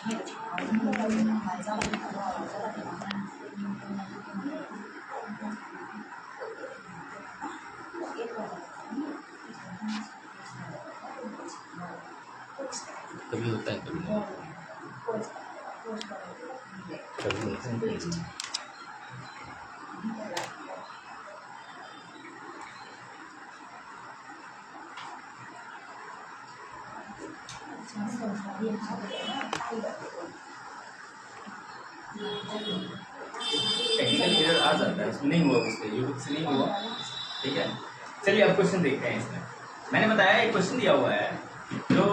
कभी होता है कभी नहीं, कभी होता है। टेक्निकल एरर आ जाता है, उसमें नहीं हुआ, उस पर यूट्यूब से नहीं हुआ। ठीक है, चलिए अब क्वेश्चन देखते हैं। इसमें मैंने बताया एक क्वेश्चन दिया हुआ है जो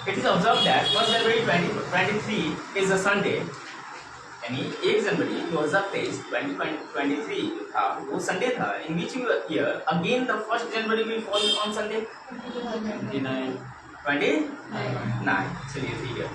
it is observe that 1 January 2023 is a Sunday, यानी 1 जनवरी 2023 2023 था वो संडे था। In which year again the 1 January will fall on Sunday? 29। चलिए ठीक है।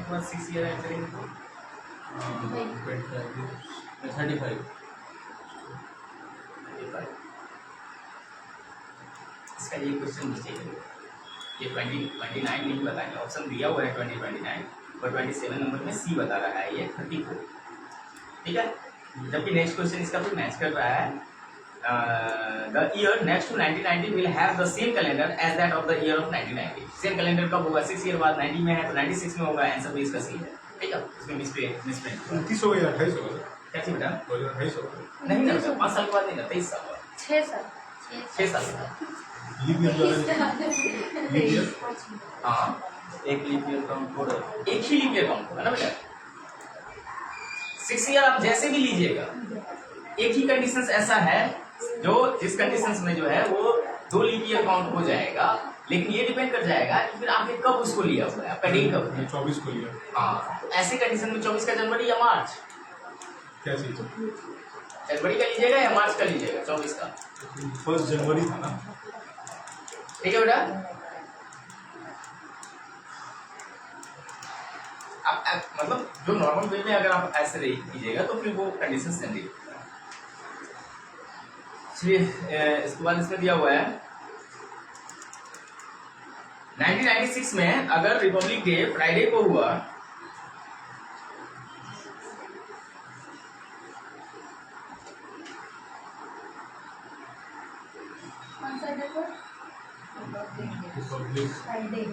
plus 6 year add करेंगे 35। इसका ये क्वेश्चन नीचे ये 29 नहीं बताएंगे, ऑप्शन दिया हुआ है 2029 और 27 नंबर में सी बता रहा है ये 34। ठीक है, जबकि नेक्स्ट क्वेश्चन इसका फिर मैच कर रहा है। The year next to 1990 will have the same calendar as that of the year of 1990। Same calendar कब होगा? 6 ईयर बाद 90 में है तो 96 में होगा। आंसर भी इसका सही है। ठीक है, इसमें मिसप्रिंट 29 हो गया 28 होगा क्या थी बेटा? 28 होगा नहीं ना बेटा, 5 साल के बाद नहीं ना, 23 साल बाद 6 साल लीप ईयर हाँ, एक लीप ईयर काउंट हो रहा है, एक ही लीप ईयर काउंट होगा ना बेटा। 6 ईयर आप जैसे भी लीजिएगा, एक ही कंडीशंस ऐसा है जो जिस कंडीशंस में जो है वो 2 लीप ईयर काउंट हो जाएगा, लेकिन ये डिपेंड कर जाएगा कि फिर आपने कब उसको लिया हुआ है, आपका डेट कब है। 24 को लिया। हाँ, तो ऐसे कंडीशन में 24 का जनवरी या मार्च, क्या चीज जनवरी का लीजिएगा या मार्च का लीजिएगा? 24 का 1 जनवरी था ना। ठीक है बेटा, आप मतलब जो नॉर्मल वे में अगर आप ऐसे कीजिएगा तो फिर वो कंडीशन सेंडी। चलिए इसके बाद इसमें दिया हुआ है 1996 में अगर रिपब्लिक डे फ्राइडे को हुआ फ्राइडे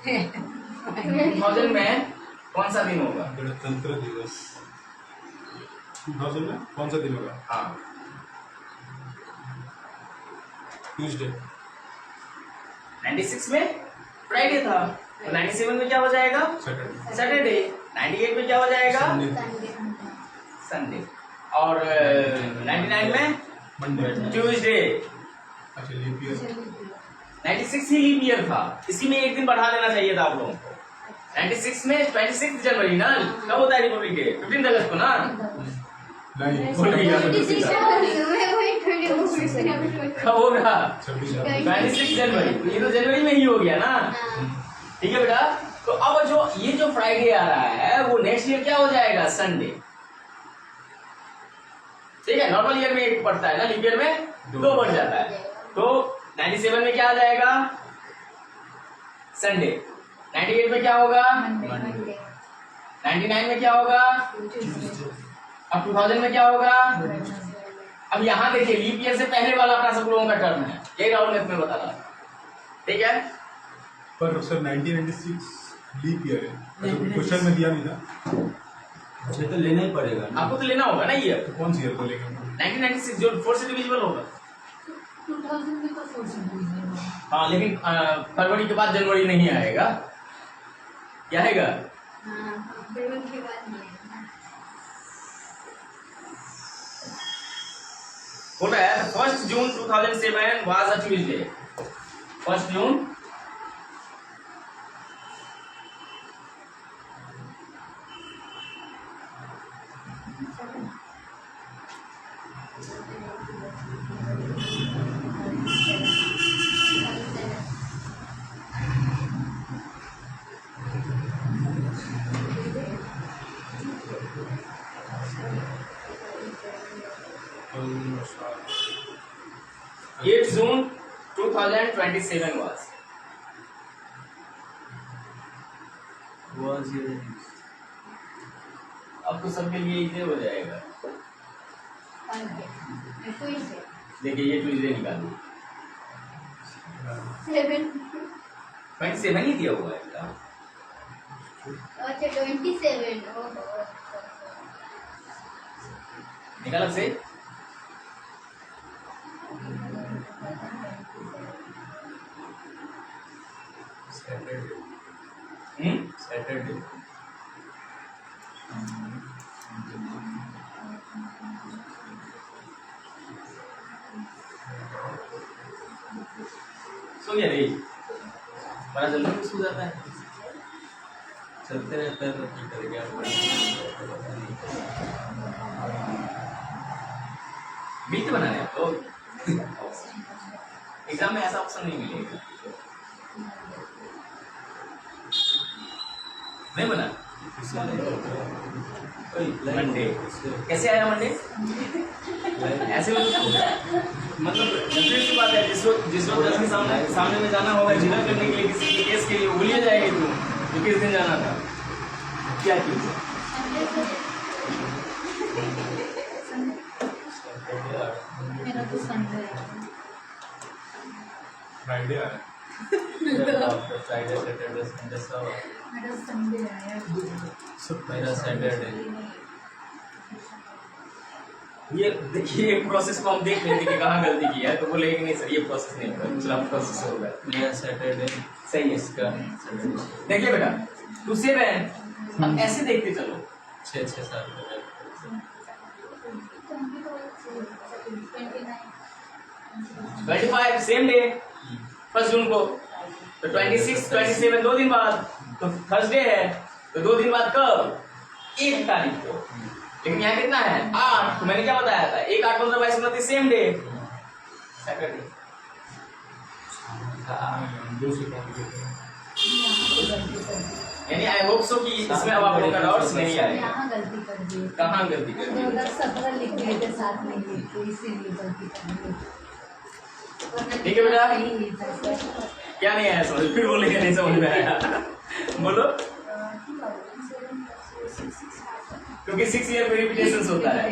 2000 में कौन सा दिन होगा? गणतंत्र दिवस 2000 में कौन सा दिन होगा? हाँ, ट्यूसडे। 96 में फ्राइडे था तो 97 में क्या हो जाएगा? सैटरडे। सैटरडे। 98 में क्या हो जाएगा? संडे। और 99 में मंडे। ट्यूसडे। अच्छा लीप ईयर 96 ही लीप ईयर था, इसी में एक दिन बढ़ा देना चाहिए था आप लोगों को। 96 में 26 जनवरी ना, कब होता है रिपब्लिक डे? 15 अगस्त को ना। नहीं भूल गया कब होगा? 26 जनवरी। ये तो जनवरी में ही हो गया ना। ठीक है बेटा, तो अब जो ये जो फ्राइडे आ रहा है वो नेक्स्ट ईयर क्या हो जाएगा? संडे। ठीक है, नॉर्मल ईयर में एक पड़ता है ना, लीप ईयर में 2 बढ़ जाता है। तो 97 में क्या आ जाएगा? संडे। 98 में क्या होगा? 99 में क्या होगा? अब 2000 में क्या होगा? अब यहाँ देखिए, लीप ईयर से पहले वाला अपना सब लोगों का टर्म है, ये राहुल ने इसमें बता रहा। ठीक है, पर सर 1996 लीप ईयर है, क्वेश्चन में दिया नहीं था। ये तो लेना ही पड़ेगा ना। आपको तो लेना होगा ना ईयर। तो कौन सी ईयर को लेंगे? 1996 जो 4 से डिविजिबल होगा। 2000 में तो 4 से डिविजिबल होगा। हाँ, लेकिन फरवरी के बाद जनवरी नहीं आएगा, क्या आएगा? जनवरी के बाद नहीं आएगा। बोल रहा है 1 जून 2007 was a Tuesday. 1 June 8 June 2027 was अब तो सबके लिए इजी हो जाएगा। देखिए ये ट्यूजडे निकालो, 27 ही दिया हुआ है इसका। अच्छा 27 निकाला से Saturday. सो गया रे, बड़ा जल्दी में सो जाता है। चलते रहता है तो क्या करेगा। मिलते बनाने हैं तो एग्जाम में ऐसा ऑप्शन नहीं मिलेगा। नहीं बना मंडे कैसे आया मंडे? ऐसे मतलब डिफरेंस की बात है। जिस वक्त जज के सामने में जाना होगा जिला करने के लिए किसी केस के लिए, भूल जाएगी तू किस दिन जाना था, क्या की मेरा तो संडे है। फ्राइडे आ रहा है। Friday, Saturday, Sunday, सब मेरा संडे है। मेरा सैटरडे। ये देखिए एक प्रोसेस को हम देख लेते कि कहाँ गलती की है, तो बोलेगा कि नहीं सर ये प्रोसेस नहीं होगा, दूसरा प्रोसेस होगा। मेरा सैटरडे सही है। इसका देखिए बेटा टू से वैन अब ऐसे देखते चलो 6 साल का 25 सेम डे 1 जून को, तो 26 27 2 दिन बाद, तो थर्सडे है, तो 2 दिन बाद कब? 1 तारीख को। लेकिन यहाँ कितना है 8, तो मैंने क्या बताया था 1 8 15 22 29 सेम डे सैटरडे। यानी आई होप सो कि इसमें अब आप लोगों का डाउट्स नहीं आएगा। यहाँ गलती कर दी। कहाँ गलती कर दी? 2017 लिख गए थे, 7 नहीं लिखे, इसीलिए गलती कर दी। ठीक है बेटा, क्या नहीं आया समझ, फिर बोलेंगे नहीं समझ में आया। बोलो, क्योंकि 6 ईयर में रिपीटेशन होता है।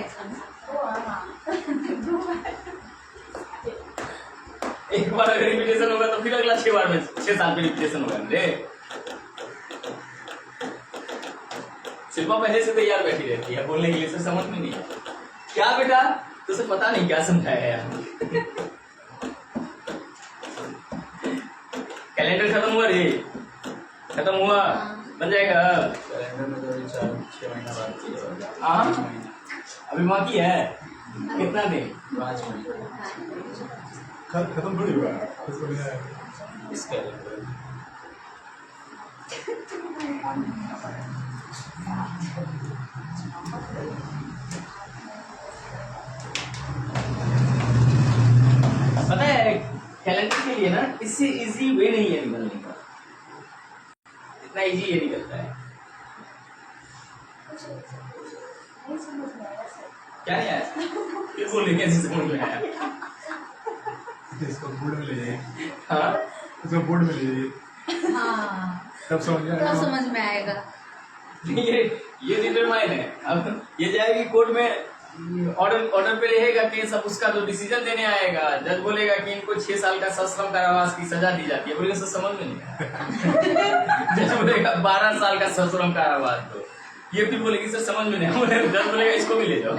एक बार अगर रिपीटेशन होगा तो फिर अगला 6 बार में 6 साल में रिपीटेशन होगा। रे शिल्पा पहले से तैयार बैठी रहती है बोलने के लिए, सर समझ में नहीं है क्या बेटा, तो उसे पता नहीं क्या समझाया यार। कैलेंडर खत्म हुआ रे, खत्म हुआ, बन जाएगा कैलेंडर में तो 4-6 महीना बाकी है। हाँ अभी बाकी है कितना दिन? 5 महीने खत्म थोड़ी हुआ है। इस कैलेंडर पता है कैलेंडर के लिए ना इससे इजी वे नहीं है निकलने का, इतना इजी ये निकलता है। क्या नहीं आया? फिर बोलेंगे कैसे समझ में आया? इसको बोर्ड में ले जाइए, हाँ इसको बोर्ड में ले जाइए, हाँ तब समझ में तो आएगा। समझ में आएगा। ये डिटरमाइन है। अब ये जाएगी कोर्ट में, ऑर्डर पे रहेगा केस, अब उसका जो डिसीजन देने आएगा जज बोलेगा कि इनको 6 साल का सश्रम कारावास की सजा दी जाती है, बोलेगा सर समझ में नहीं आया। जज बोलेगा 12 साल का सश्रम कारावास दो, ये फिर बोलेगी सर समझ में नहीं आया, जज बोलेगा इसको भी ले जाओ।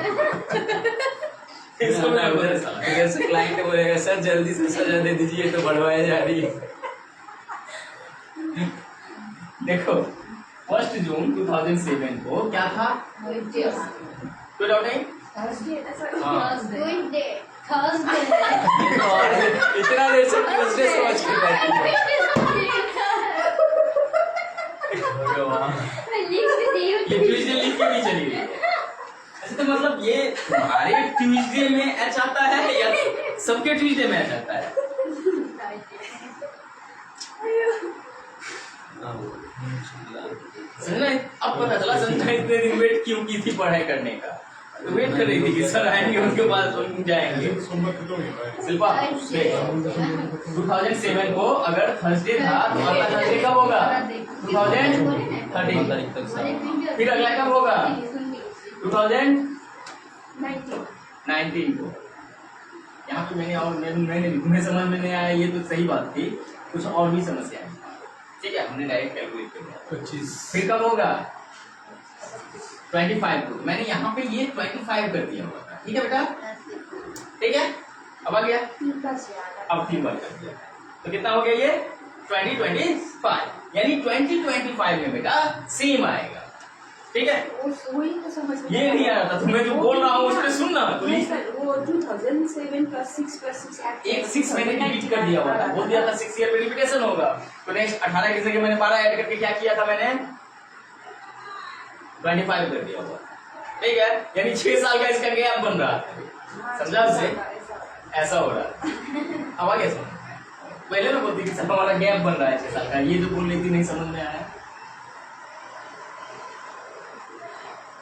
इसको भी ले जाओ। जैसे क्लाइंट बोलेगा सर जल्दी से सजा दे दीजिए तो बढ़वाया जा रही है। देखो 1 जून 2007 को क्या था? कोई डाउट नहीं? थर्सडे इतना देर से ट्यूसडे समझ के बैठी भगवान। ये ट्यूसडे लिख के नहीं चली गई। अच्छा तो मतलब ये तुम्हारे ट्यूसडे में एच आता है या सबके ट्यूसडे में एच आता है? समझ में? अब पता चला संजना इतने दिन वेट क्यों की थी पढ़ाई करने का। तो वेट कर रही थी कि सर आएंगे उनके पास तो हम जाएंगे। सोमवार खत्म हो गया है। शिल्पा देख, 2007 को अगर थर्सडे था तो अगला थर्सडे कब होगा? 2013 तक फिर अगला कब होगा? 2019 को। यहाँ पे मैंने और मैंने तुम्हें समझ में नहीं आया, ये तो सही बात थी, कुछ और भी समस्या है। ठीक है, हमने डायरेक्ट कैलकुलेट कर दिया। 25 फिर कब होगा? 25 को। मैंने यहाँ पे ये 25 कर दिया हुआ था। ठीक है बेटा, ठीक है, अब आ गया, अब 3 बार कर दिया तो कितना हो गया ये? 2025, यानी 2025 में बेटा सेम आएगा। ठीक है, वही तो समझ में ये नहीं आ रहा था तो मैं जो बोल रहा हूँ उस पर सुनना तो नहीं सर, वो 2007 +6 एक 6 मैंने रिपीट कर दिया हुआ था, बोल दिया था 6 ईयर में रिपीटेशन होगा। तो नेक्स्ट 18 की जगह मैंने 12 ऐड करके क्या किया था? मैंने 25 कर दिया हुआ। ठीक है, यानी 6 साल का इसका गैप बन रहा है। समझा उसे? ऐसा हो रहा है। अब आ गया समझ? पहले ना बोलती कि सर हमारा गैप बन रहा है 6 साल का, ये जो बोल रही थी नहीं समझ में आया।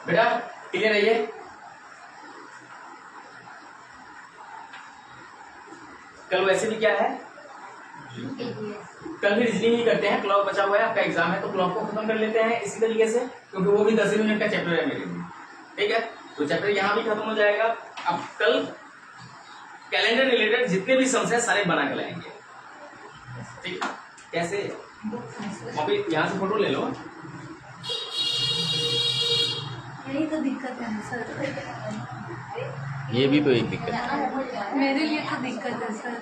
बेटा क्लियर है ये? कल वैसे भी क्या है, कल भी रीजनिंग ही करते हैं। क्लॉक बचा हुआ है, आपका एग्जाम है तो क्लॉक को खत्म कर लेते हैं इसी तरीके से, क्योंकि वो भी 10 मिनट का चैप्टर है मेरे लिए। ठीक है, तो चैप्टर यहाँ भी खत्म हो जाएगा। अब कल कैलेंडर रिलेटेड जितने भी सम्स हैं सारे बना के लाएंगे। ठीक है, कैसे? अभी यहाँ से फोटो ले लो। यही तो दिक्कत है ना सर, ये भी तो एक दिक्कत है। मेरे लिए तो दिक्कत है सर।